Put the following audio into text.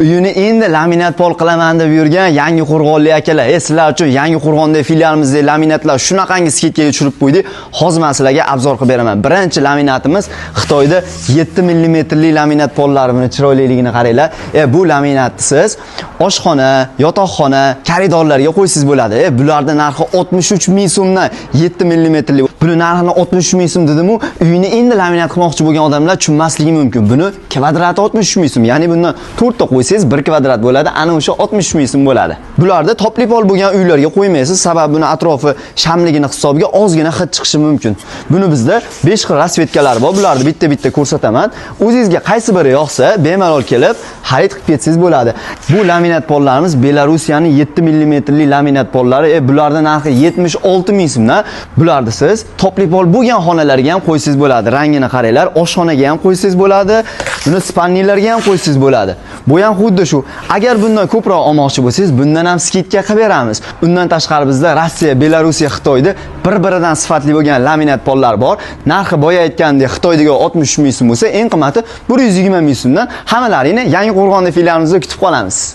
uyini endi laminat pol qilaman deb yurgan yangi qo'rg'onlik akalar, sizlar uchun yangi qo'rg'onda filialimizda laminatlar shunaqangi skidkaga tushirib qo'ydik. Hozir men sizlarga obzor qilib beraman. Birinchi laminatimiz Xitoyda 7 mm li laminat pollarini chiroyliligini qaranglar. Bu laminatni siz oshxona, yotoqxona, koridorlarga qo'ysiz bo'ladi. Bularda narxi 63 ming so'mdan 7 mm li. Buni narxini 63 ming so'm dedim-u, uyini endi laminat qilmoqchi bo'lgan odamlar tushunmasligi mumkin. Buni kvadrati 63 ming so'm. Ya'ni bundan 4 ta qo'ysangiz 1 kvadrat bo'ladi. Ana o'sha 60 ming so'm bo'ladi. Bularda topli pol bo'lgan uylarga qo'ymaysiz, sababi buni atrofi shamligini hisobiga ozgina hid chiqishi mumkin. Buni bizda 5 xil rasvetkalar bor. Bularni bitta-bitta ko'rsataman. O'zingizga qaysi biri yoqsa, bemalol kelib xarid qilib ketsangiz bo'ladi. Bu laminat pollarimiz Belorusiyaning 7 mm li laminat pollari. Bularning narxi 76 ming so'mdan. Bularni siz topli pol bo'lgan xonalarga ham qo'ysangiz bo'ladi. Rangini qaranglar, oshxonaga ham qo'ysangiz bo'ladi. Buni spannillarga ham qo'ysangiz bo'ladi. Bu ham xuddi shu. Agar bundan ko'proq olmoqchi bo'lsangiz, bundan ham skidka qilib beramiz. Undan tashqari bizda Rossiya, Belorusiya, Xitoyda bir-biridan sifatli bo'lgan laminat pollar bor. Narxi boya aytgandek Xitoydagi 60 ming so'm bo'lsa, eng qimmati 120 ming so'mdan. Hammalaringni Yangi Qo'rg'onda filialimizda kutib qolamiz.